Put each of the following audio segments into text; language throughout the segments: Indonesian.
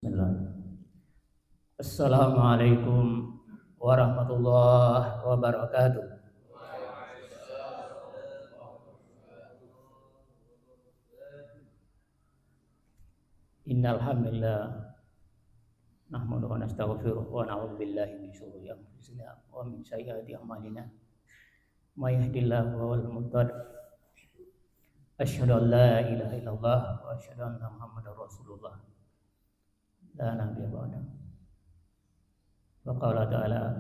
Bismillah. Assalamualaikum warahmatullahi wabarakatuh. Innal hamdalillah nahmaduhu wa nastaghfiruh wa na'udzu billahi min syururi anfusina wa min sayyiati a'malina. May yahdihillahu huwal muhtadi. Asyhadu an la ilaha illallah wa asyhadu anna Muhammadar Rasulullah. La nabiyya ba'da. Wa qala ta'ala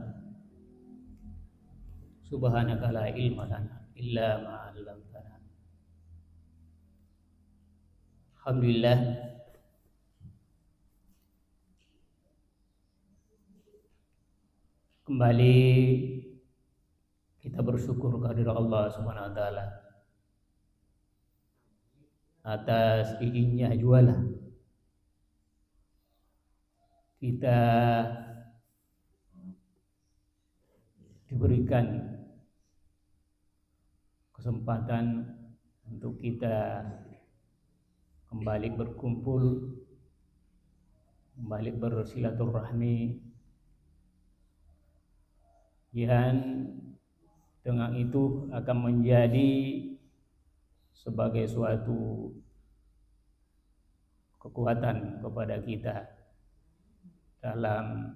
subhanaka la ilma lana illa ma 'allamtana. Alhamdulillah, kembali kita bersyukur kehadirat Allah Subhanahu wa taala atas izinnya jualah kita diberikan kesempatan untuk kita kembali berkumpul, kembali bersilaturahmi, yang dengan itu akan menjadi sebagai suatu kekuatan kepada kita dalam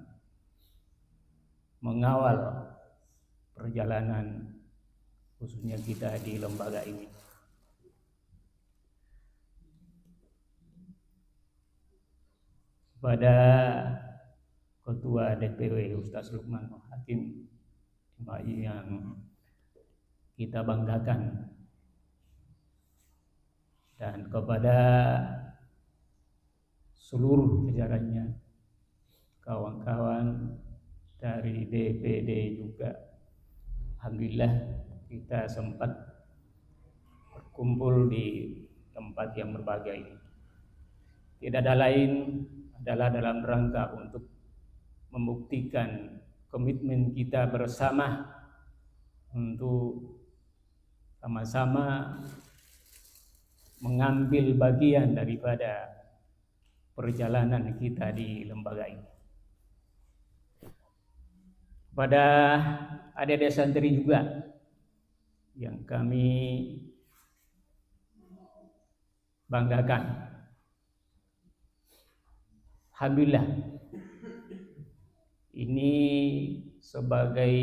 mengawal perjalanan khususnya kita di lembaga ini. Kepada Ketua DPW Ustaz Lukman Hakim yang kita banggakan, dan kepada seluruh jajarannya, kawan-kawan dari DPD juga, alhamdulillah kita sempat berkumpul di tempat yang berbahagia ini. Tidak ada lain adalah dalam rangka untuk membuktikan komitmen kita bersama untuk sama-sama mengambil bagian daripada perjalanan kita di lembaga ini. Pada adik-adik santri juga yang kami banggakan, alhamdulillah ini sebagai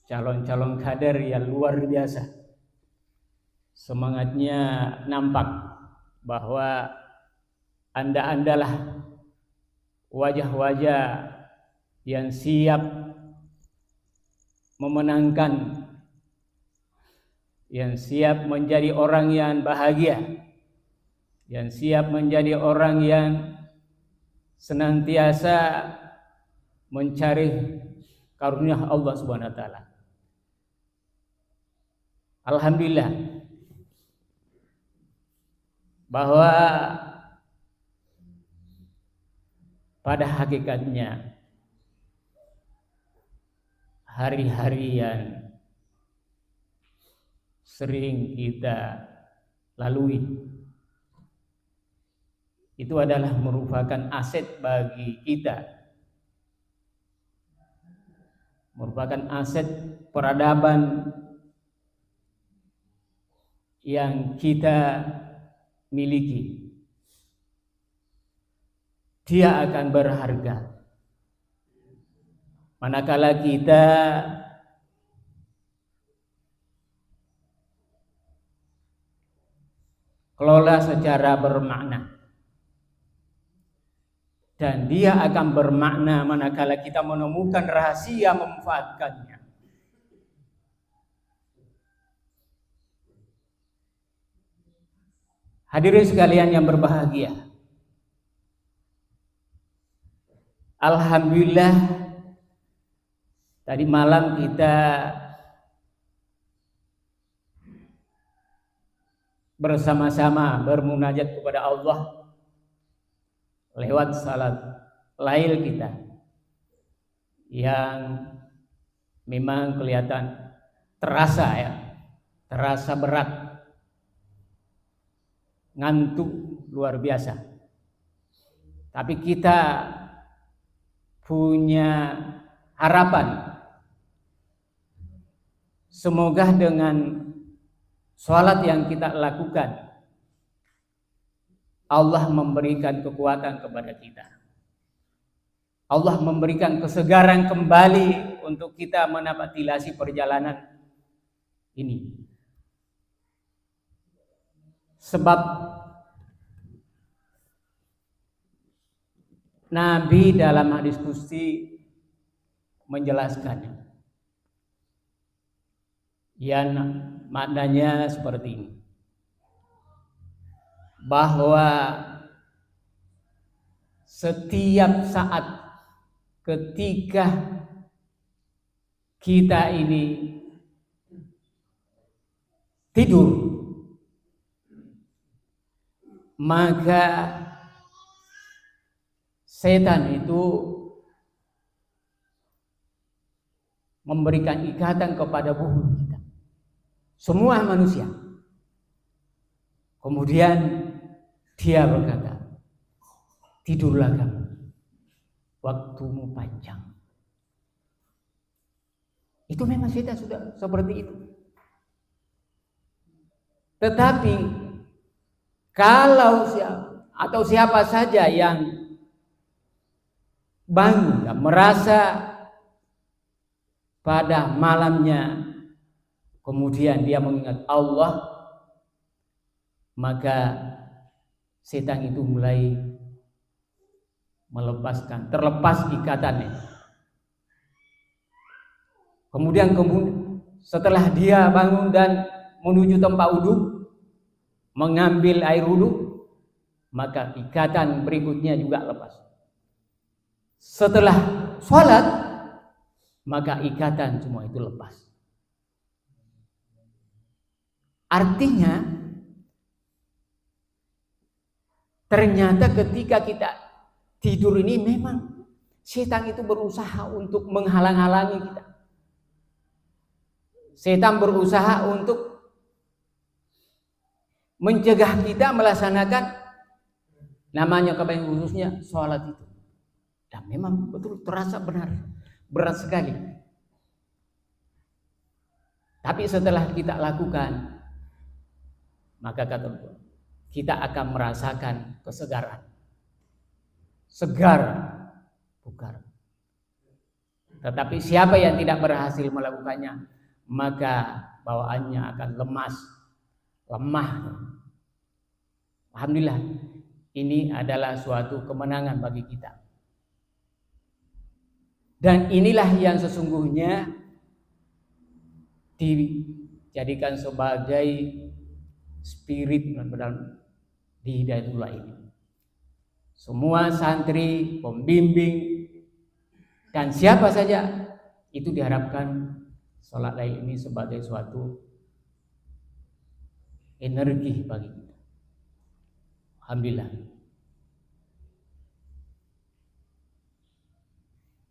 calon-calon kader yang luar biasa. Semangatnya nampak bahwa anda-andalah wajah-wajah yang siap memenangkan, yang siap menjadi orang yang bahagia, yang siap menjadi orang yang senantiasa mencari karunia Allah Subhanahu wa taala. Alhamdulillah bahwa pada hakikatnya hari-hari yang sering kita lalui itu adalah merupakan aset bagi kita, merupakan aset peradaban yang kita miliki. Dia akan berharga manakala kita kelola secara bermakna, dan dia akan bermakna manakala kita menemukan rahasia memanfaatkannya. Hadirin sekalian yang berbahagia, alhamdulillah tadi malam kita bersama-sama bermunajat kepada Allah lewat salat lail kita yang memang kelihatan terasa berat, ngantuk luar biasa. Tapi kita punya harapan, semoga dengan sholat yang kita lakukan, Allah memberikan kekuatan kepada kita. Allah memberikan kesegaran kembali untuk kita menapatilasi perjalanan ini. Sebab Nabi dalam hadis qudsi menjelaskannya, yang maknanya seperti ini, bahwa setiap saat ketika kita ini tidur, maka setan itu memberikan ikatan kepada tubuh kita, semua manusia. Kemudian dia berkata, tidurlah kamu, waktumu panjang. Itu memang setan sudah seperti itu. Tetapi kalau siapa saja yang bangun dan merasa pada malamnya kemudian dia mengingat Allah, maka setan itu mulai terlepas ikatannya. Kemudian setelah dia bangun dan menuju tempat wudhu, mengambil air wudhu, maka ikatan berikutnya juga lepas. Setelah sholat, maka ikatan semua itu lepas. Artinya, ternyata ketika kita tidur ini memang setan itu berusaha untuk menghalang-halangi kita. Setan berusaha untuk mencegah kita melaksanakan namanya kebaikan, khususnya sholat itu. Dan memang betul terasa berat sekali. Tapi setelah kita lakukan, maka kita akan merasakan kesegaran, segar, bugar. Tetapi siapa yang tidak berhasil melakukannya, maka bawaannya akan lemah. Alhamdulillah, ini adalah suatu kemenangan bagi kita. Dan inilah yang sesungguhnya dijadikan sebagai spirit dalam di Hidayatullah ini. Semua santri, pembimbing, dan siapa saja itu diharapkan sholat lail ini sebagai suatu energi bagi kita. Alhamdulillah.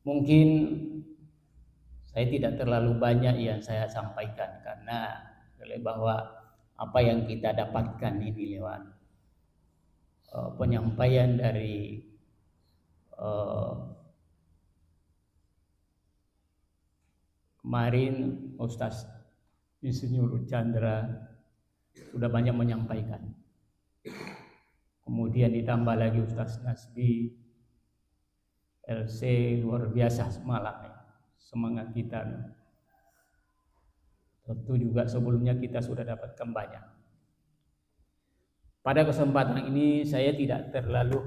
Mungkin saya tidak terlalu banyak yang saya sampaikan karena bahwa apa yang kita dapatkan ini lewat penyampaian dari kemarin Ustaz Insinyur Chandra sudah banyak menyampaikan. Kemudian ditambah lagi Ustaz Nasbi LC, luar biasa semalam ya. Semangat kita. Tentu juga sebelumnya kita sudah dapatkan banyak. Pada kesempatan ini saya tidak terlalu,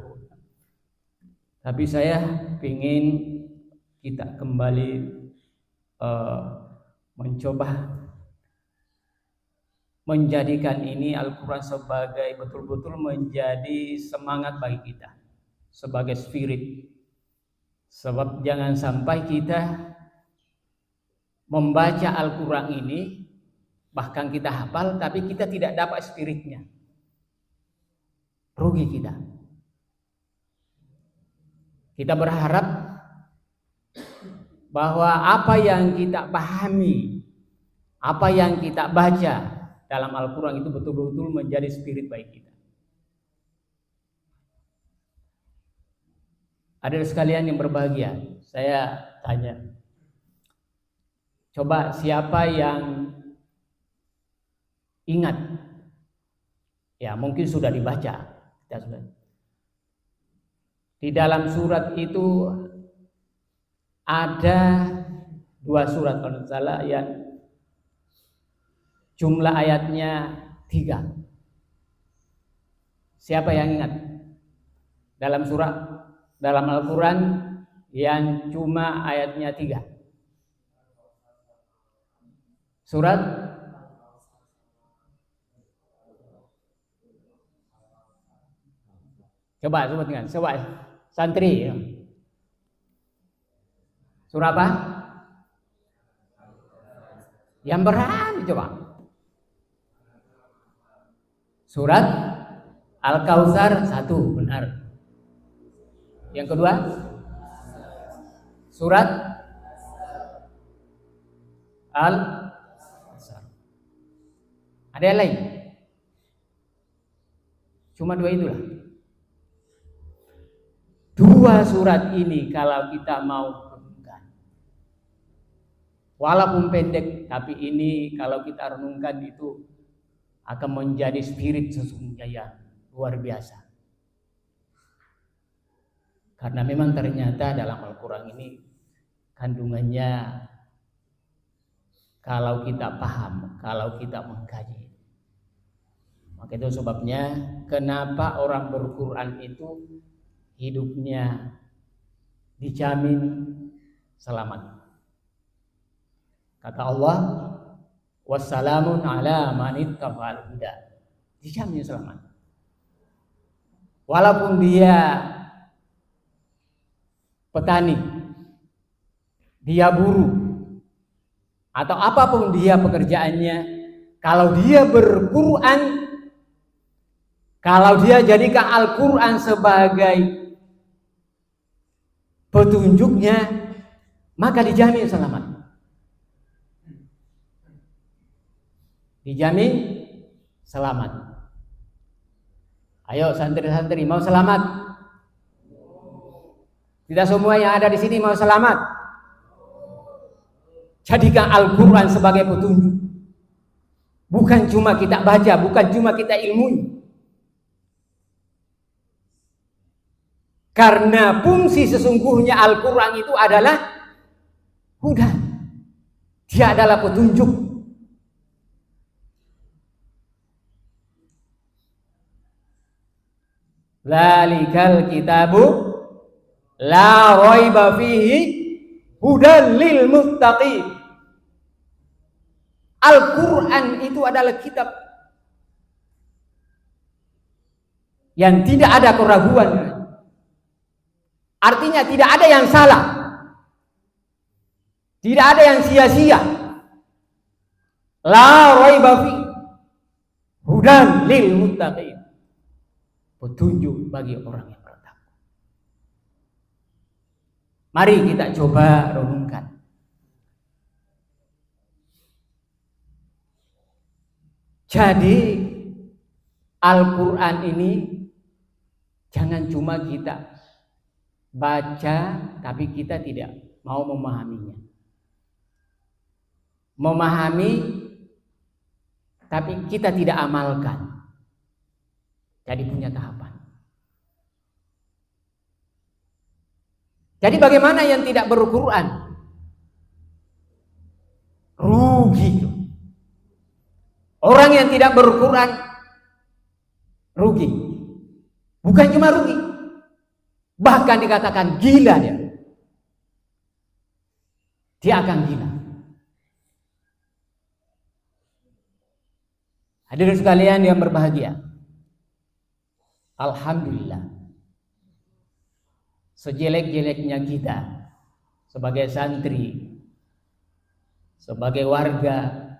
tapi saya ingin kita kembali mencoba menjadikan ini Al-Quran sebagai betul-betul menjadi semangat bagi kita, sebagai spirit. Sebab jangan sampai kita membaca Al-Quran ini, bahkan kita hafal, tapi kita tidak dapat spiritnya. Rugi kita. Kita berharap bahwa apa yang kita pahami, apa yang kita baca dalam Al-Quran itu betul-betul menjadi spirit bagi kita. Hadirin sekalian yang berbahagia, saya tanya, coba siapa yang ingat? Ya mungkin sudah dibaca. Di dalam surat itu ada 2 surat kalau tidak salah yang jumlah ayatnya 3. Siapa yang ingat? Dalam Al-Quran yang cuma ayatnya 3. Surat coba sebutkan, coba santri. Surah apa? Yang berani coba. Surat Al-Kautsar 1, benar. Yang kedua? Surat Al-Asr. Ada yang lain? Cuma 2 itulah. 2 surat ini kalau kita mau renungkan, walaupun pendek, tapi ini kalau kita renungkan itu akan menjadi spirit sesungguhnya yang luar biasa. Karena memang ternyata dalam Al-Quran ini kandungannya, kalau kita paham, kalau kita mengkaji, maka itu sebabnya kenapa orang berquran itu hidupnya dijamin selamat. Kata Allah, wassalamun ala man ittaba'al huda, dijamin selamat. Walaupun dia petani, dia buruh, atau apapun dia pekerjaannya, kalau dia berquran, kalau dia jadikan Al-Quran sebagai petunjuknya, maka dijamin selamat. Dijamin selamat. Ayo santri-santri mau selamat? Tidak semua yang ada di sini mau selamat. Jadikan Al-Quran sebagai petunjuk. Bukan cuma kita baca, bukan cuma kita ilmui. Karena fungsi sesungguhnya Al-Quran itu adalah huda. Dia adalah petunjuk. Zalikal kitabu la raiba fihi hudan lil muttaqin. Al-Quran itu adalah kitab yang tidak ada keraguan. Artinya tidak ada yang salah, tidak ada yang sia-sia. La raiba fi hudan lil muttaqin, petunjuk bagi orang yang bertakwa. Mari kita coba renungkan. Jadi Al-Quran ini jangan cuma kita baca, tapi kita tidak mau memahaminya. Memahami, tapi kita tidak amalkan. Jadi punya tahapan. Jadi bagaimana yang tidak berquran? Rugi. Orang yang tidak berquran rugi. Bukan cuma rugi, bahkan dikatakan gila dia. Dia akan gila. Hadirin sekalian yang berbahagia, alhamdulillah, sejelek-jeleknya kita sebagai santri, sebagai warga,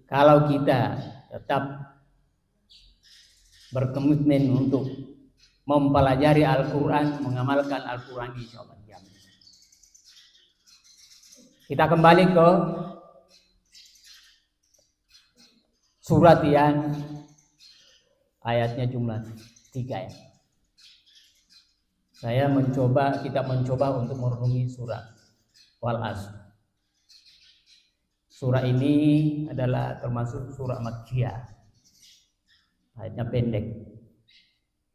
kalau kita tetap berkomitmen untuk mempelajari Al-Quran, mengamalkan Al-Quran, insya Allah jamin. Kita kembali ke surat yang ayatnya jumlah 3 ya. kita mencoba untuk merenungi surah Wal Asr. Surah ini adalah termasuk surah Makkiyah. Ayatnya pendek.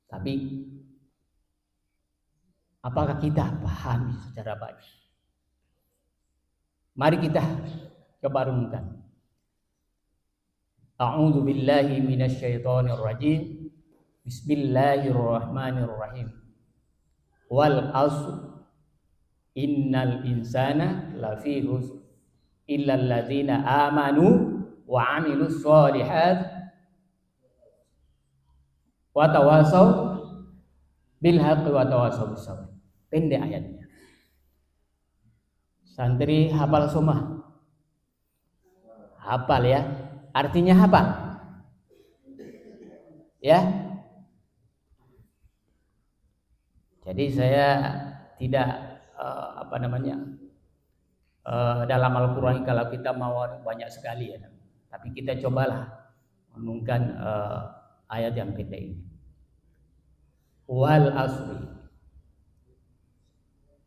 Tapi apakah kita pahami secara baik? Mari kita coba renungkan. A'udzu billahi minasyaitonir rajim. Bismillahirrahmanirrahim. Wal asr innal insana lafi khusr illal ladzina amanu wa 'amilus shalihat wa tawasaw bil haqqi wa tawasaw bis sabr. Pendek ayatnya. Santri hafal semua? Hafal ya? Artinya apa? Ya. Jadi saya tidak dalam Al-Qur'an kalau kita mau banyak sekali ya. Tapi kita cobalah renungkan ayat yang pendek ini. Wal asri.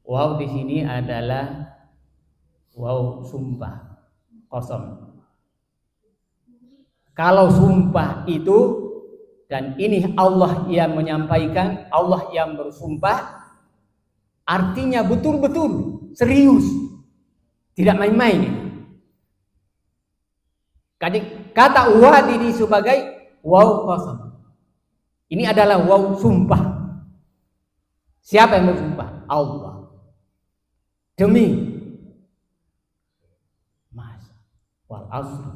Waw di sini adalah waw sumpah, qasam. Kalau sumpah itu, dan ini Allah yang menyampaikan, Allah yang bersumpah, artinya betul-betul serius, tidak main-main. Kata wa ini sebagai waw qasam. Ini adalah waw sumpah. Siapa yang bersumpah? Allah. Demi masa wal asr.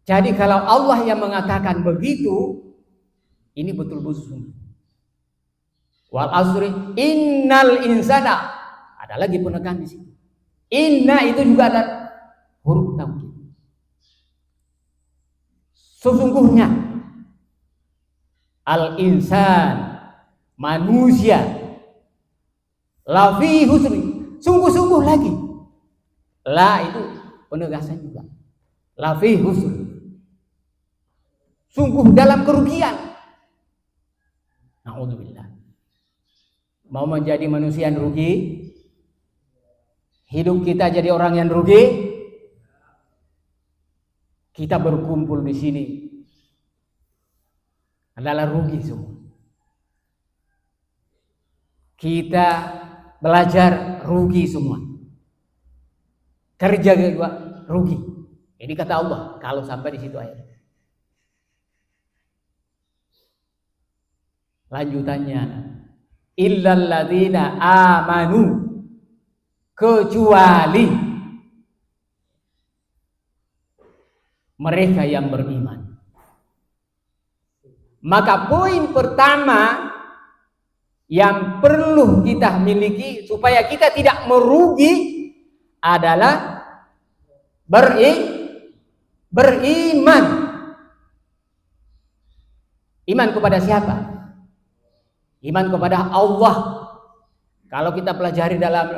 Jadi kalau Allah yang mengatakan begitu, ini betul-betul. Wal asri innal insana, ada lagi penekan di sini. Inna itu juga ada huruf taukid. Sesungguhnya al insan, manusia, lafi husri, sungguh-sungguh lagi. La itu penegasan juga. Lafi husri, sungguh dalam kerugian. Na'udzubillah. Mau menjadi manusia yang rugi, hidup kita jadi orang yang rugi, kita berkumpul di sini adalah rugi semua. Kita belajar rugi semua. Kerja juga rugi. Ini kata Allah kalau sampai di situ ayat. Lanjutannya, illal ladzina amanu, kecuali mereka yang beriman. Maka poin pertama yang perlu kita miliki supaya kita tidak merugi adalah beriman. Iman kepada siapa? Iman kepada Allah. Kalau kita pelajari dalam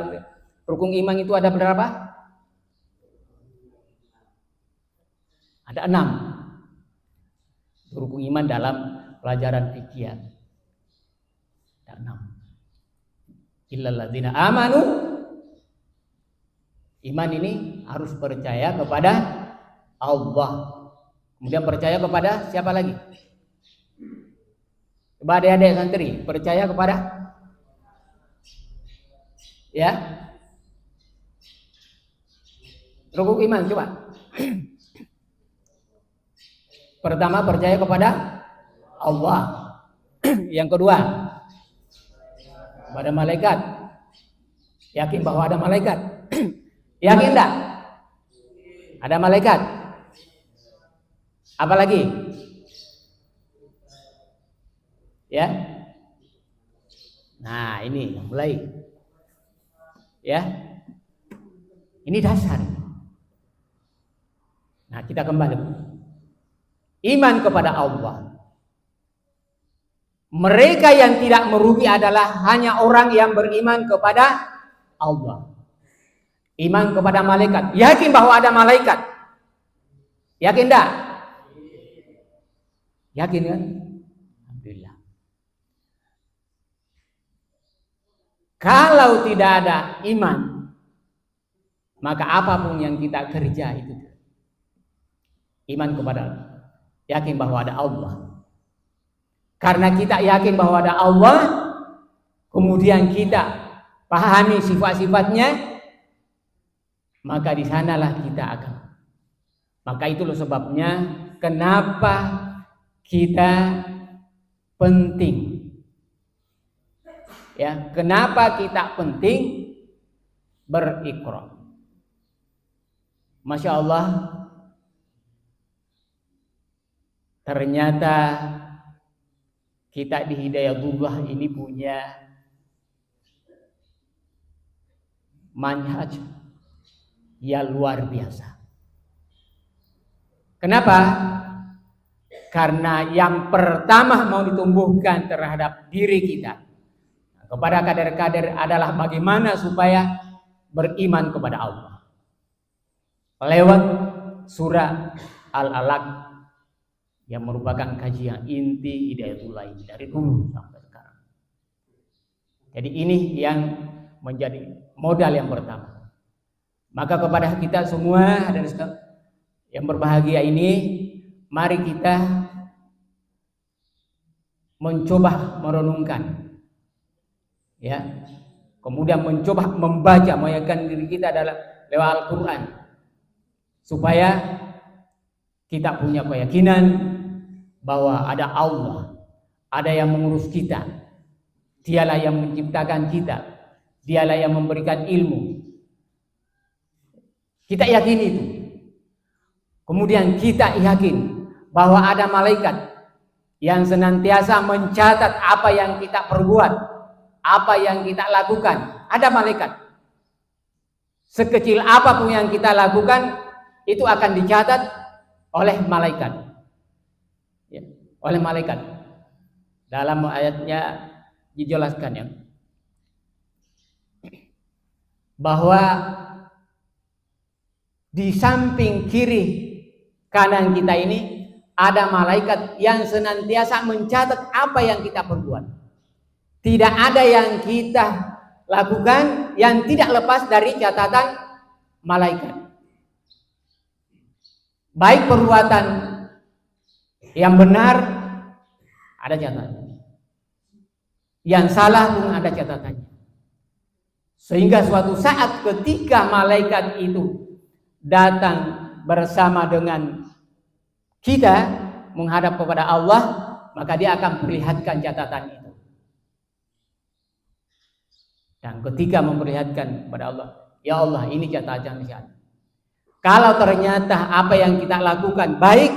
rukun iman itu ada berapa? Ada 6. Rukun iman dalam pelajaran fikih. Ada 6. Illal ladzina amanu. Iman ini harus percaya kepada Allah. Kemudian percaya kepada siapa lagi? Coba adik-adik santri, percaya kepada ya rukun iman, coba. Pertama percaya kepada Allah. Yang kedua kepada malaikat. Yakin bahwa ada malaikat? Yakin enggak? Ada malaikat. Apa lagi? Ya. Nah, ini mulai. Ya. Ini dasar. Nah, kita kembali. Iman kepada Allah. Mereka yang tidak merugi adalah hanya orang yang beriman kepada Allah. Iman kepada malaikat. Yakin bahwa ada malaikat. Yakin enggak? Yakin kan? Alhamdulillah. Kalau tidak ada iman, maka apapun yang kita kerja itu iman kepada Allah. Yakin bahwa ada Allah. Karena kita yakin bahwa ada Allah, kemudian kita pahami sifat-sifatnya, maka di sanalah kita akan. Maka itulah sebabnya kenapa kita penting. Ya, kenapa kita penting berikrar? Masya Allah, ternyata kita di Hidayatullah ini punya manhaj yang luar biasa. Kenapa? Karena yang pertama mau ditumbuhkan terhadap diri kita kepada kader-kader adalah bagaimana supaya beriman kepada Allah. Lewat surah Al-Alaq yang merupakan kajian inti Hidayatullah ini dari dulu sampai sekarang. Jadi ini yang menjadi modal yang pertama. Maka kepada kita semua dan yang berbahagia ini, mari kita mencoba merenungkan, ya, kemudian mencoba membaca, menyayankan diri kita adalah lewat Al-Quran, supaya kita punya keyakinan bahwa ada Allah, ada yang mengurus kita, dialah yang menciptakan kita, dialah yang memberikan ilmu. Kita yakin itu. Kemudian kita yakin bahwa ada malaikat yang senantiasa mencatat apa yang kita perbuat, apa yang kita lakukan. Ada malaikat. Sekecil apapun yang kita lakukan, itu akan dicatat oleh malaikat. Ya, oleh malaikat. Dalam ayatnya dijelaskan ya, bahwa di samping kiri kanan kita ini ada malaikat yang senantiasa mencatat apa yang kita perbuat. Tidak ada yang kita lakukan yang tidak lepas dari catatan malaikat. Baik perbuatan yang benar ada catatannya, yang salah pun ada catatannya. Sehingga suatu saat ketika malaikat itu datang bersama dengan kita menghadap kepada Allah, maka dia akan perlihatkan catatan itu. Dan ketika memperlihatkan kepada Allah, ya Allah, ini catatan saya. Kalau ternyata apa yang kita lakukan baik,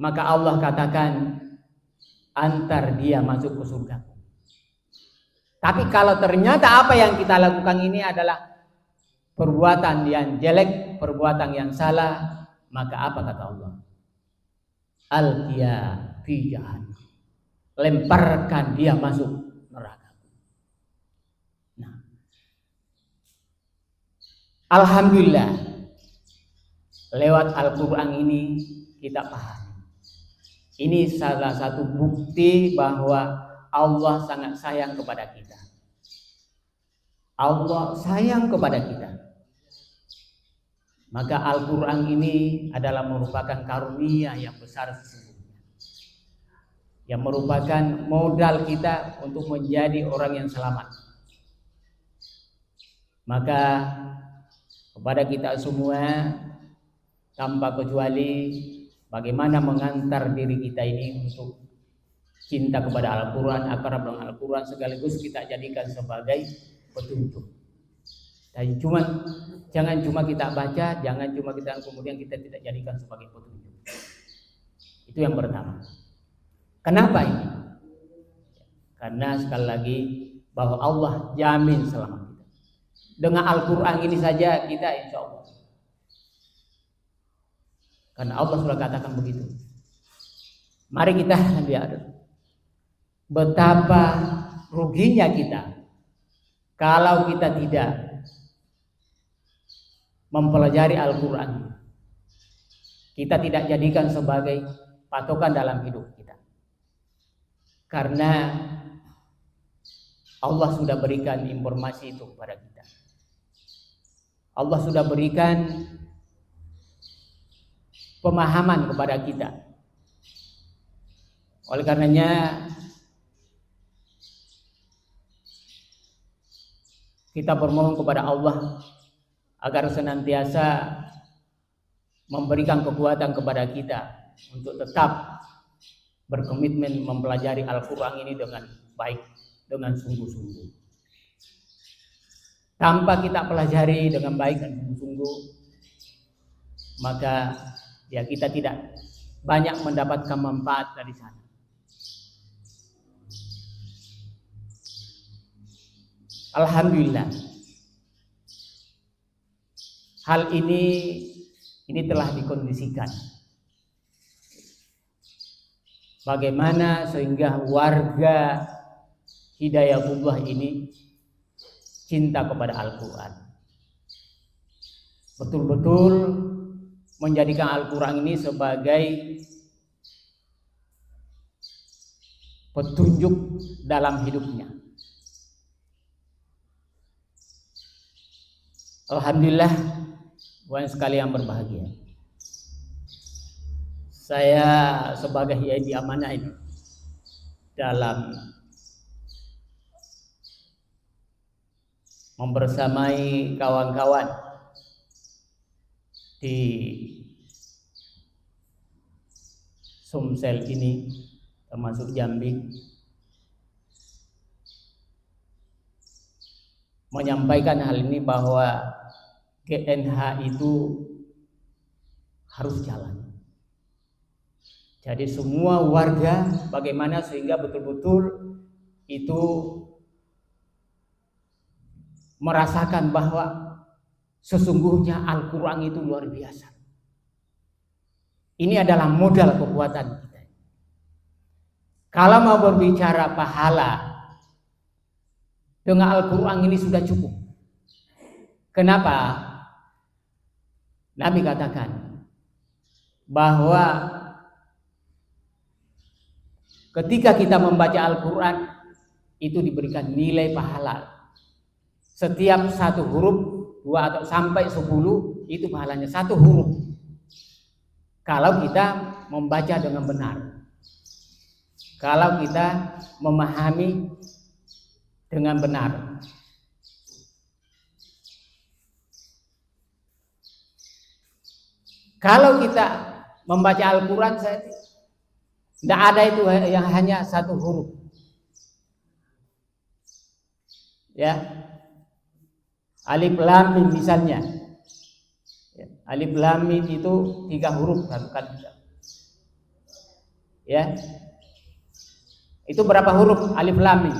maka Allah katakan antar dia masuk ke surga. Tapi kalau ternyata apa yang kita lakukan ini adalah perbuatan yang jelek, perbuatan yang salah, maka apa kata Allah? Alqiya fi jahannam. Lemparkan dia masuk neraka. Nah, alhamdulillah, lewat Al-Quran ini kita paham. Ini salah satu bukti bahwa Allah sangat sayang kepada kita. Allah sayang kepada kita. Maka Al-Quran ini adalah merupakan karunia yang besar sesungguhnya, yang merupakan modal kita untuk menjadi orang yang selamat. Maka kepada kita semua tanpa kecuali, bagaimana mengantar diri kita ini untuk cinta kepada Al-Quran, akrab dengan Al-Quran, sekaligus kita jadikan sebagai petunjuk. Dan jangan cuma kita baca, jangan cuma kita kemudian kita tidak jadikan sebagai petunjuk. Itu yang pertama. Kenapa ini? Karena sekali lagi bahwa Allah jamin selamat kita. Dengan Al-Quran ini saja kita insya Allah. Karena Allah sudah katakan begitu. Mari kita lihat betapa ruginya kita kalau kita tidak mempelajari Al-Quran. Kita tidak jadikan sebagai patokan dalam hidup kita. Karena Allah sudah berikan informasi itu kepada kita. Allah sudah berikan pemahaman kepada kita. Oleh karenanya kita bermohon kepada Allah agar senantiasa memberikan kekuatan kepada kita untuk tetap berkomitmen mempelajari Al-Quran ini dengan baik, dengan sungguh-sungguh. Tanpa kita pelajari dengan baik dan sungguh-sungguh, maka ya kita tidak banyak mendapatkan manfaat dari sana. Alhamdulillah, hal ini telah dikondisikan. Bagaimana sehingga warga Hidayatullah ini cinta kepada Al-Quran, betul-betul menjadikan Al-Quran ini sebagai petunjuk dalam hidupnya. Alhamdulillah, bukan sekali yang berbahagia. Saya sebagai yang diamanai dalam membersamai kawan-kawan di Sumsel ini, termasuk Jambi, menyampaikan hal ini bahwa GNH itu harus jalan. Jadi semua warga bagaimana sehingga betul-betul itu merasakan bahwa sesungguhnya Al-Quran itu luar biasa. Ini adalah modal kekuatan kita. Kalau mau berbicara pahala, dengan Al-Quran ini sudah cukup. Kenapa? Nabi katakan bahwa ketika kita membaca Al-Quran itu diberikan nilai pahala. Setiap satu huruf 2 atau sampai 10 itu pahalanya satu huruf. Kalau kita membaca dengan benar, kalau kita memahami dengan benar. Kalau kita membaca Al-Quran, tidak ada itu yang hanya satu huruf. Ya, Alif Lam Mim misalnya. Ya, Alif Lam Mim itu 3 huruf satu kali. Ya, itu berapa huruf Alif Lam Mim?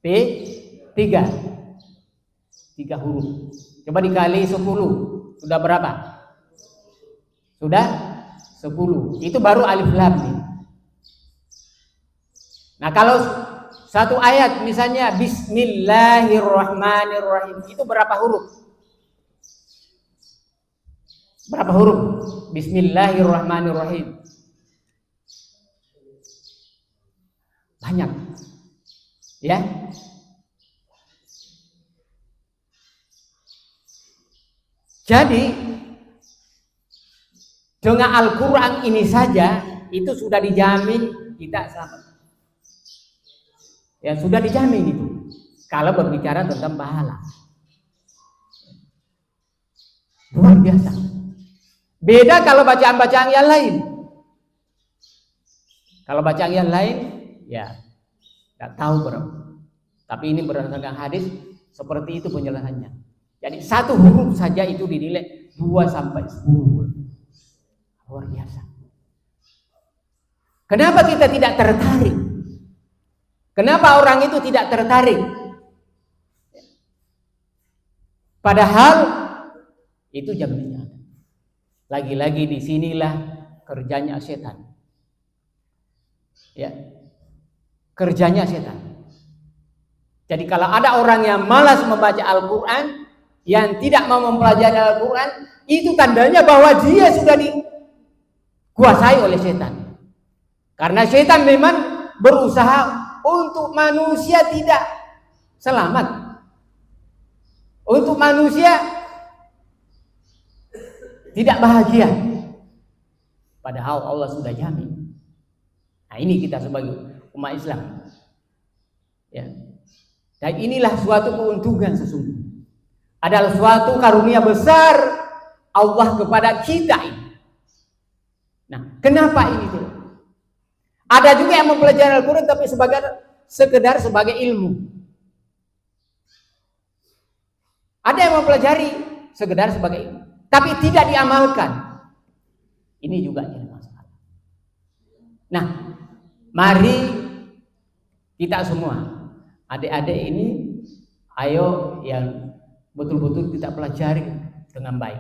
3 huruf. Coba dikali 10. Sudah berapa? Sudah 10. Itu baru Alif Lam Mim. Nah, kalau satu ayat misalnya Bismillahirrahmanirrahim, itu berapa huruf? Berapa huruf? Bismillahirrahmanirrahim. Banyak. Ya. Jadi dengan Al-Quran ini saja itu sudah dijamin kita selamat. Ya, sudah dijamin itu. Kalau berbicara tentang pahala, luar biasa. Beda kalau bacaan-bacaan yang lain. Kalau bacaan yang lain, ya tidak tahu berapa. Tapi ini berdasarkan hadis seperti itu penjelasannya. Jadi satu huruf saja itu dinilai 2 sampai 10. Luar biasa. Kenapa kita tidak tertarik? Kenapa orang itu tidak tertarik? Padahal itu jaminannya. Lagi-lagi di sinilah kerjanya setan. Ya. Kerjanya setan. Jadi kalau ada orang yang malas membaca Al-Quran, yang tidak mau mempelajari Al-Quran, itu tandanya bahwa dia sudah dikuasai oleh setan. Karena setan memang berusaha untuk manusia tidak selamat, untuk manusia tidak bahagia. Padahal Allah sudah jamin. Nah, ini kita sebagai umat Islam, ya. Dan inilah suatu keuntungan sesungguhnya, adalah suatu karunia besar Allah kepada kita ini. Nah, kenapa ini tuh? Ada juga yang mempelajari Al-Quran tapi sekedar sebagai ilmu. Ada yang mempelajari sekedar sebagai ilmu, tapi tidak diamalkan. Ini juga jadi masalah. Nah, mari kita semua, adik-adik ini, ayo yang betul-betul kita pelajari dengan baik.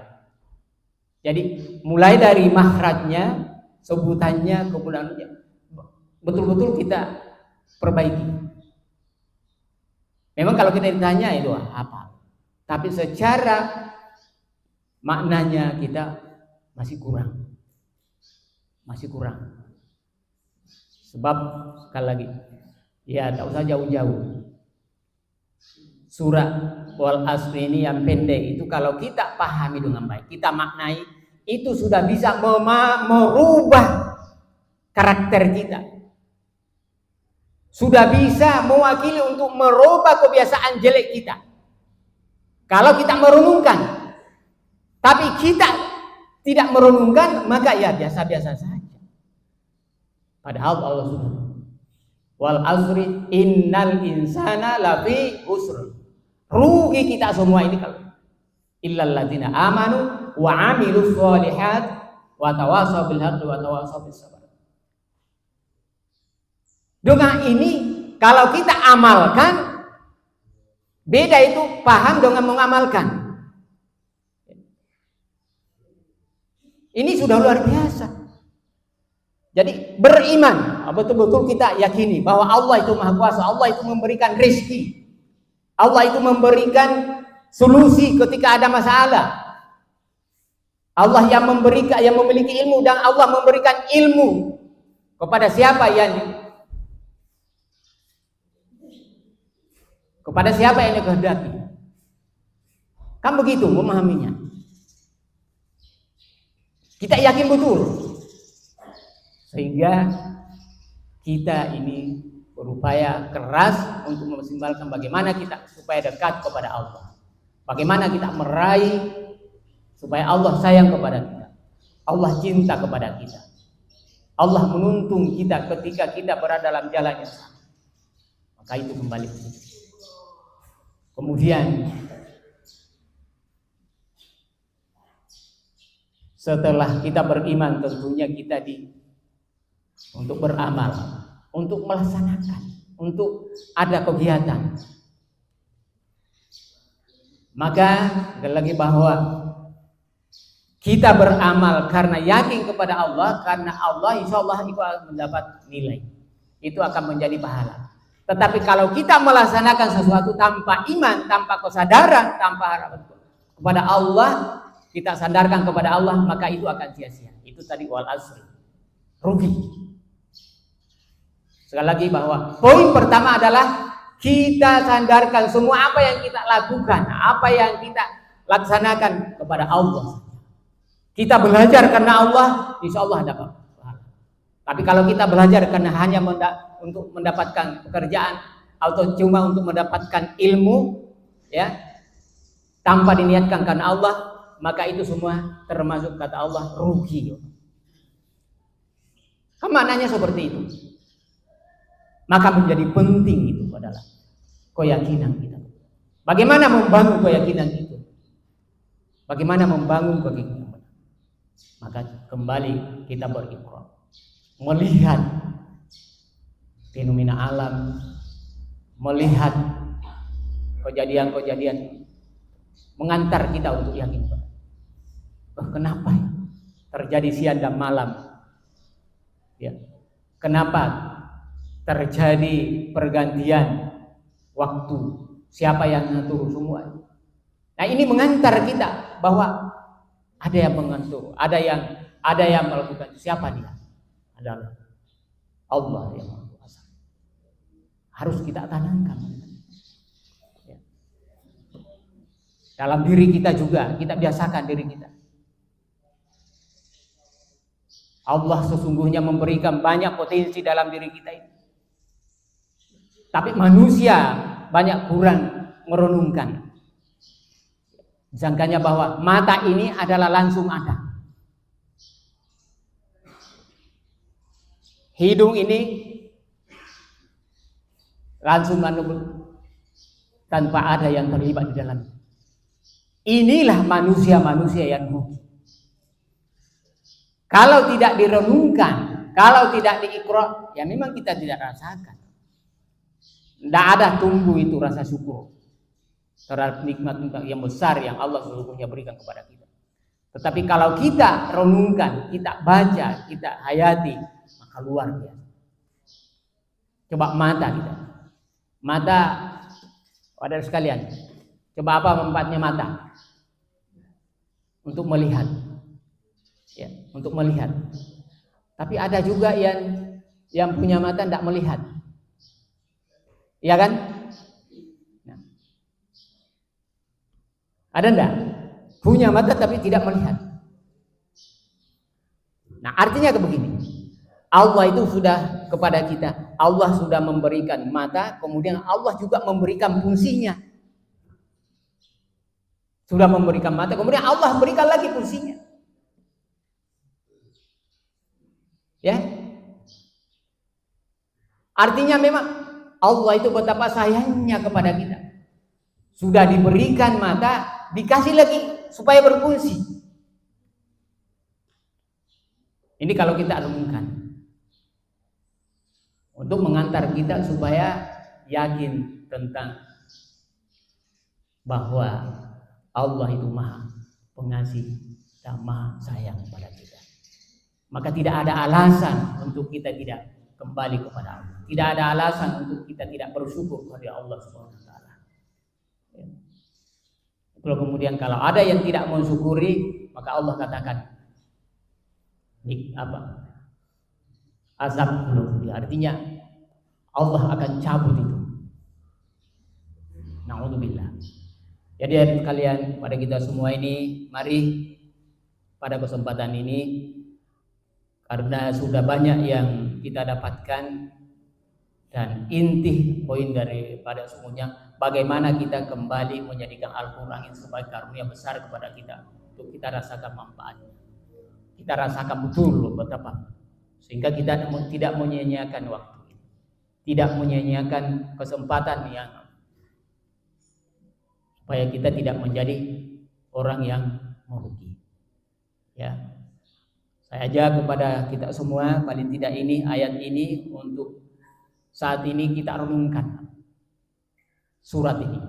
Jadi mulai dari makhrajnya, sebutannya, kemudiannya, betul-betul kita perbaiki. Memang kalau kita ditanya itu apa, tapi secara maknanya kita masih kurang. Sebab sekali lagi, ya tak usah jauh-jauh. Surah Wal Asri ini yang pendek itu kalau kita pahami dengan baik, kita maknai, itu sudah bisa merubah karakter kita. Sudah bisa mewakili untuk merubah kebiasaan jelek kita. Kalau kita merenungkan, tapi kita tidak merenungkan, maka ya biasa-biasa saja. Padahal Allah sudah, wal asri innal insana lafi khusr. Rugi kita semua ini kalau illal ladzina amanu wa amilus sholihat wa tawasaw bil haqqi wa tawasaw bis sabr. Dengan ini kalau kita amalkan, beda itu paham dengan mengamalkan. Ini sudah luar biasa. Jadi beriman, betul-betul kita yakini bahwa Allah itu Maha Kuasa, Allah itu memberikan rezeki, Allah itu memberikan solusi ketika ada masalah. Allah yang memberikan, yang memiliki ilmu, dan Allah memberikan ilmu kepada siapa yang dikehendaki. Kan begitu memahaminya. Kita yakin betul. Sehingga kita ini berupaya keras untuk memaksimalkan bagaimana kita supaya dekat kepada Allah. Bagaimana kita meraih supaya Allah sayang kepada kita. Allah cinta kepada kita. Allah menuntun kita ketika kita berada dalam jalan yang salah. Maka itu kembali ke situ. Kemudian setelah kita beriman, tentunya kita untuk beramal, untuk melaksanakan, untuk ada kegiatan. Maka sekali lagi bahwa kita beramal karena yakin kepada Allah, karena Allah insya Allah itu akan mendapat nilai, itu akan menjadi pahala. Tetapi kalau kita melaksanakan sesuatu tanpa iman, tanpa kesadaran, tanpa harapan kepada Allah, kita sandarkan kepada Allah, maka itu akan sia-sia. Itu tadi wal asri, rugi. Sekali lagi bahwa poin pertama adalah kita sandarkan semua apa yang kita lakukan, apa yang kita laksanakan kepada Allah. Kita belajar karena Allah, insya Allah dapat pahala. Tapi kalau kita belajar karena hanya untuk mendapatkan pekerjaan atau cuma untuk mendapatkan ilmu, ya, tanpa diniatkan karena Allah, maka itu semua termasuk kata Allah rugi. Kan maknanya seperti itu. Maka menjadi penting itu adalah keyakinan kita. Bagaimana membangun keyakinan itu? Bagaimana membangun keyakinan? Maka kembali kita berikrar, melihat fenomena alam, melihat kejadian-kejadian mengantar kita untuk yakin. Kenapa terjadi siang dan malam? Ya. Kenapa terjadi pergantian waktu? Siapa yang ngatur semua? Nah, ini mengantar kita bahwa ada yang mengatur, ada yang melakukan. Siapa dia? Adalah Allah yang Maha Kuasa. Harus kita tanamkan. Ya. Dalam diri kita juga, kita biasakan diri kita. Allah sesungguhnya memberikan banyak potensi dalam diri kita ini. Tapi manusia banyak kurang merenungkan. Disangkanya bahwa mata ini adalah langsung ada. Hidung ini langsung tanpa ada yang terlibat di dalam. Inilah manusia-manusia yang rugi. Kalau tidak direnungkan, kalau tidak diikrar, ya memang kita tidak rasakan. Tidak ada tumbuh itu rasa syukur terhadap nikmat yang besar yang Allah sesungguhnya berikan kepada kita. Tetapi kalau kita renungkan, kita baca, kita hayati, maka luar biasa. Coba mata kita. Mata, pada sekalian, coba apa manfaatnya mata? Untuk melihat. Ya, untuk melihat. Tapi ada juga yang punya mata tidak melihat. Iya kan? Nah. Ada enggak? Punya mata tapi tidak melihat. Nah, artinya begini. Allah itu sudah kepada kita. Allah sudah memberikan mata, kemudian Allah juga memberikan fungsinya. Sudah memberikan mata, kemudian Allah berikan lagi fungsinya. Ya. Artinya memang Allah itu betapa sayangnya kepada kita. Sudah diberikan mata, dikasih lagi supaya berfungsi. Ini kalau kita renungkan. Untuk mengantar kita supaya yakin tentang bahwa Allah itu Maha Pengasih dan Maha Sayang kepada kita. Maka tidak ada alasan untuk kita tidak kembali kepada Allah. Tidak ada alasan untuk kita tidak bersyukur kepada Allah Subhanahu wa taala. Kalau kemudian kalau ada yang tidak mensyukuri, maka Allah katakan azab belum. Artinya Allah akan cabut itu. Na'udzubillah. Jadi kalian, pada kita semua ini, mari pada kesempatan ini, karena sudah banyak yang kita dapatkan dan inti poin daripada semuanya, bagaimana kita kembali menjadikan Al-Quran ini sebagai karunia besar kepada kita untuk kita rasakan manfaatnya, kita rasakan betul betapa, sehingga kita tidak menyia-nyiakan waktu, tidak menyia-nyiakan kesempatan yang supaya kita tidak menjadi orang yang merugi. Ya. Saya ajak kepada kita semua, paling tidak ini ayat ini untuk saat ini kita renungkan surat ini.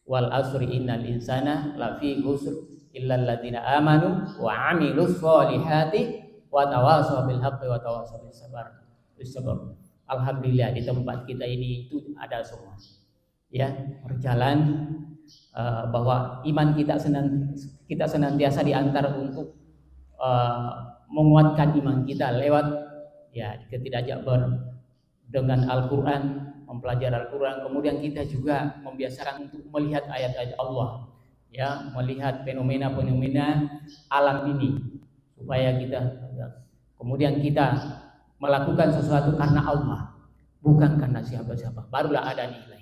Wal asri innal insana lafi khusr illal ladzina amanu wa 'amilus sholihati wa tawasaw bil haqqi wa tawasaw bis sabr. Alhamdulillah di tempat kita ini itu ada semua. Ya, berjalan bahwa iman kita senantiasa diantar untuk menguatkan iman kita lewat ya kita diajak dengan Al-Quran, mempelajari Al-Quran, kemudian kita juga membiasakan untuk melihat ayat-ayat Allah, ya, melihat fenomena-fenomena alam ini, supaya kita kemudian kita melakukan sesuatu karena Allah, bukan karena siapa-siapa, barulah ada nilai.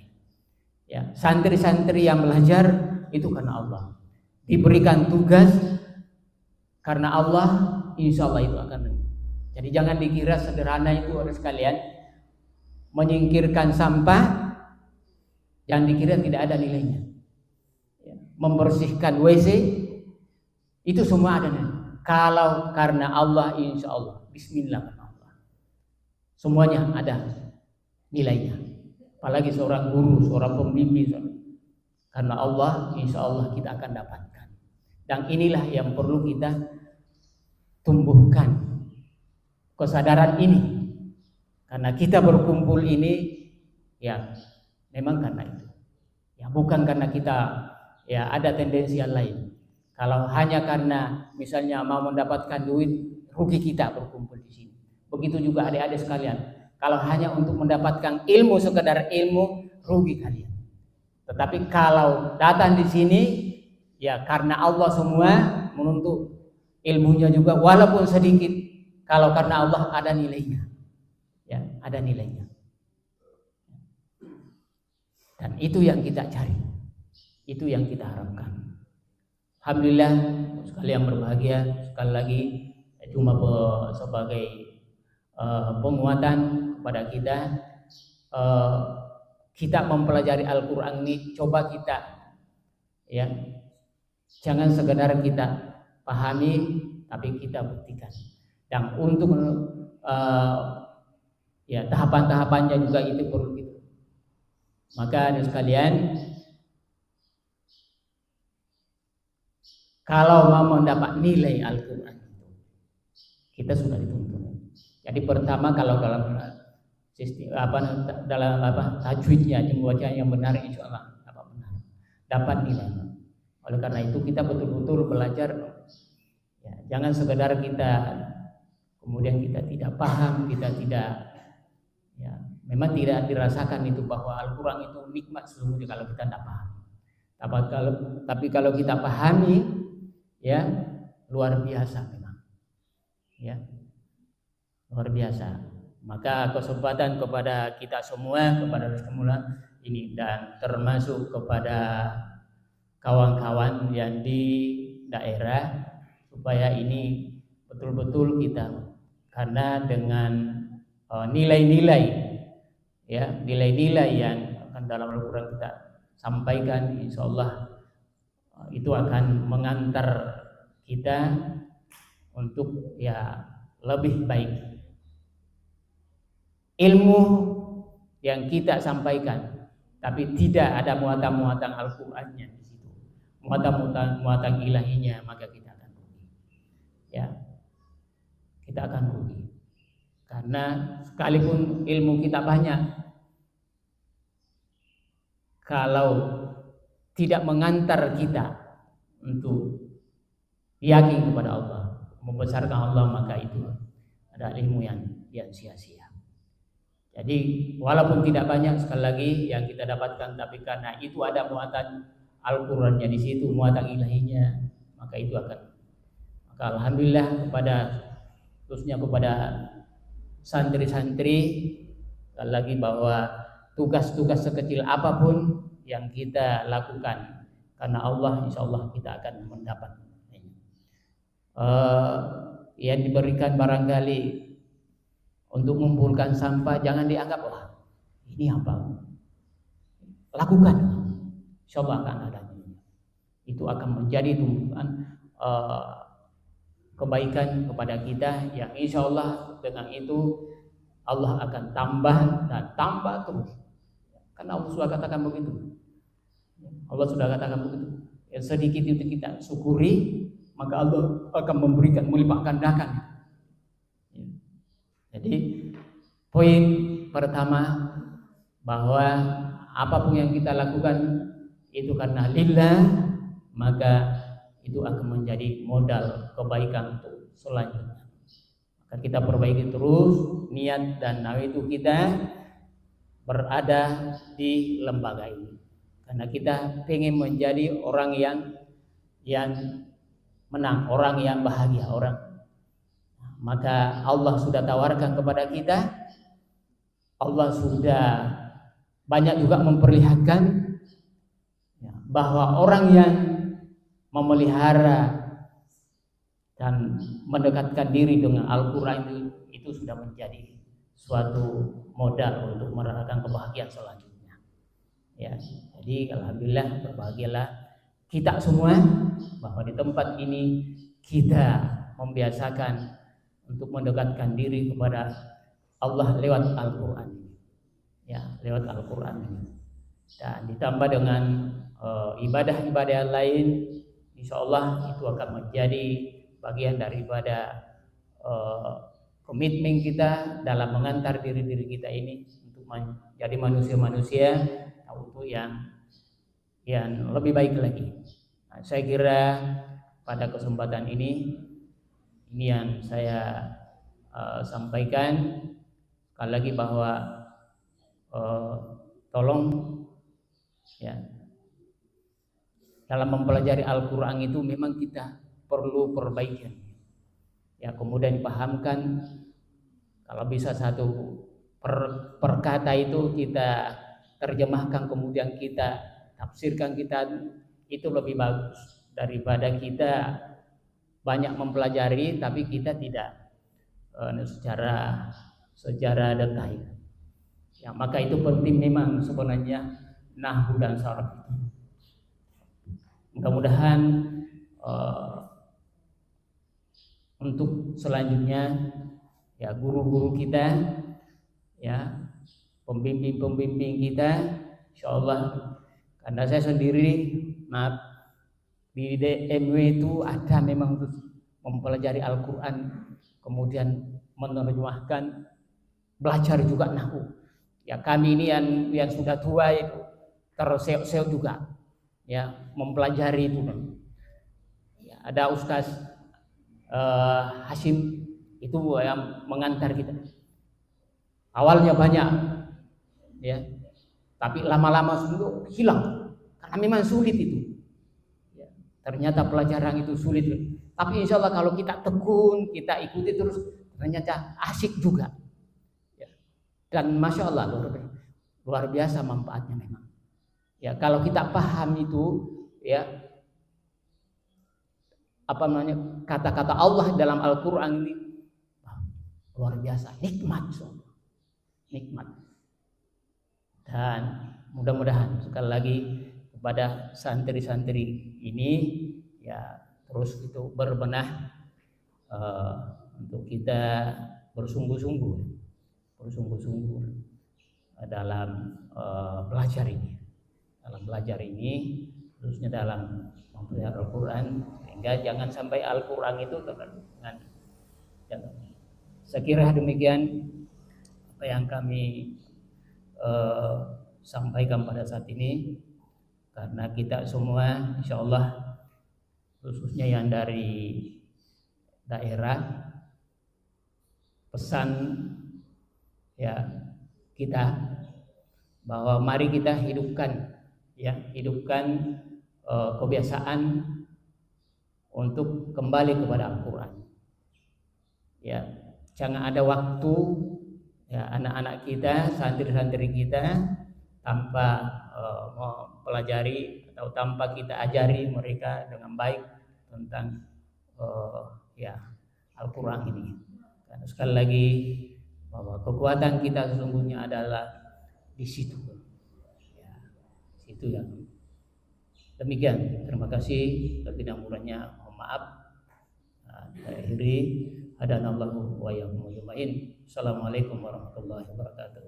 Ya, santri-santri yang belajar itu karena Allah, diberikan tugas karena Allah, insya Allah itu akan. Jadi jangan dikira sederhana itu harus kalian menyingkirkan sampah, jangan dikira tidak ada nilainya. Ya, membersihkan WC itu semua ada nilai. Kalau karena Allah, insya Allah, Bismillah karena Allah, semuanya ada nilainya. Apalagi seorang guru, seorang pembimbing, karena Allah, insya Allah kita akan dapatkan. Dan inilah yang perlu kita tumbuhkan kesadaran ini, karena kita berkumpul ini ya memang karena itu, ya bukan karena kita ya ada tendensi yang lain. Kalau hanya karena misalnya mau mendapatkan duit, rugi kita berkumpul di sini. Begitu juga adik-adik sekalian. Kalau hanya untuk mendapatkan ilmu, sekedar ilmu, rugi kalian. Tetapi kalau datang di sini, ya karena Allah semua menuntut ilmunya juga, walaupun sedikit. Kalau karena Allah ada nilainya, ya ada nilainya. Dan itu yang kita cari, itu yang kita harapkan. Alhamdulillah sekalian berbahagia. Sekali lagi cuma sebagai penguatan kepada kita, kita mempelajari Al-Quran ini, coba kita ya jangan sekedar kita pahami, tapi kita buktikan. Dan untuk ya tahapan-tahapannya juga itu perlu kita. Maka ada sekalian, kalau mau mendapat nilai Al-Quran, kita sudah dituntut. Jadi pertama, kalau dalam sistem dalam tajwidnya, pembacaan yang benar, insya Allah dapat nilai. Oleh karena itu kita betul-betul belajar. Ya, jangan sekedar kita kemudian kita tidak paham, kita tidak, ya memang tidak dirasakan itu bahwa Al-Quran itu nikmat seluruhnya kalau kita tidak paham. Tapi kalau kita pahami, ya luar biasa memang, ya luar biasa. Maka kesempatan kepada kita semua, kepada ini, dan termasuk kepada kawan-kawan yang di daerah, supaya ini betul-betul kita, karena dengan nilai-nilai, ya nilai-nilai yang akan dalam Al-Quran kita sampaikan, insya Allah itu akan mengantar kita untuk ya lebih baik. Ilmu yang kita sampaikan, tapi tidak ada muatan-muatan Al-Qurannya di situ, muatan ilahinya, maka kita akan rugi. Ya, kita akan rugi. Karena sekalipun ilmu kita banyak, kalau tidak mengantar kita untuk yakin kepada Allah, membesarkan Allah, maka itu ada ilmu yang sia-sia. Jadi walaupun tidak banyak, sekali lagi yang kita dapatkan, tapi karena itu ada muatan Al-Qurannya di situ, muatan ilahinya, maka itu akan. Maka alhamdulillah khususnya kepada santri-santri, sekali lagi bahwa tugas-tugas sekecil apapun yang kita lakukan karena Allah, insya Allah kita akan mendapat. Yang diberikan barangkali untuk mengumpulkan sampah, jangan dianggap wah ini apa, lakukan, insya Allah akan ada. Itu akan menjadi tumpuan kebaikan kepada kita, yang insya Allah dengan itu Allah akan tambah dan tambah terus. Karena Allah sudah katakan begitu. Allah sudah katakan begitu. Yang sedikit itu kita syukuri, maka Allah akan memberikan, melipat gandakan. Jadi poin pertama, bahwa apapun yang kita lakukan itu karena lillah, maka itu akan menjadi modal kebaikan untuk selanjutnya. Maka kita perbaiki terus niat dan nawaitu kita berada di lembaga ini, karena kita ingin menjadi orang yang menang, orang yang bahagia, maka Allah sudah tawarkan kepada kita, Allah sudah banyak juga memperlihatkan bahwa orang yang memelihara dan mendekatkan diri dengan Al-Quran itu sudah menjadi suatu modal untuk merasakan kebahagiaan selanjutnya. Ya, jadi alhamdulillah berbahagialah kita semua bahwa di tempat ini kita membiasakan untuk mendekatkan diri kepada Allah lewat Al-Quran. Ya, lewat Al-Quran ini. Dan ditambah dengan ibadah-ibadah lain, insya Allah itu akan menjadi bagian daripada komitmen kita dalam mengantar diri-diri kita ini untuk menjadi manusia-manusia untuk yang yang lebih baik lagi. Nah, saya kira pada kesempatan ini yang saya sampaikan sekali lagi bahwa tolong ya, dalam mempelajari Al-Quran itu memang kita perlu perbaikan. Ya, kemudian dipahamkan kalau bisa satu per kata itu kita terjemahkan, kemudian kita tafsirkan, kita itu lebih bagus daripada kita banyak mempelajari tapi kita tidak secara detail. Ya, maka itu penting memang sebenarnya nahwu dan sharaf itu. Mudah-mudahan untuk selanjutnya ya guru-guru kita, ya pembimbing kita, insyaallah, karena saya sendiri di DMW itu ada memang mempelajari Al-Quran, kemudian menerjemahkan, belajar juga nahwu. Ya kami ini yang sudah tua itu terseok-seok juga, ya mempelajari itu. Ya, ada Ustaz Hashim itu yang mengantar kita. Awalnya banyak, ya, tapi lama-lama semua hilang karena memang sulit itu. Ya, ternyata pelajaran itu sulit. Tapi insya Allah kalau kita tekun, kita ikuti terus, ternyata asik juga. Ya. Dan masya Allah luar biasa manfaatnya memang. Ya kalau kita paham itu, ya apa namanya kata-kata Allah dalam Al-Quran ini luar biasa, nikmat, nikmat. Dan mudah-mudahan sekali lagi kepada santri-santri ini ya terus itu berbenah untuk kita bersungguh-sungguh dalam belajar ini, khususnya dalam mempelajari Al-Quran, sehingga jangan sampai Al-Quran itu dengan saya kira demikian apa yang kami sampaikan pada saat ini, karena kita semua insya Allah khususnya yang dari daerah, pesan ya kita bahwa mari kita hidupkan kebiasaan untuk kembali kepada Al-Quran. Ya, jangan ada waktu ya anak-anak kita, santri-santri kita tanpa mempelajari atau tanpa kita ajari mereka dengan baik tentang ya Al-Quran ini. Karena sekali lagi bahwa kekuatan kita sesungguhnya adalah di situ. Ya, situ yang demikian. Terima kasih. Lebih kurangnya mohon maaf. Saya akhiri. Hadanallahu wa iyyakum ajmain. Assalamualaikum warahmatullahi wabarakatuh.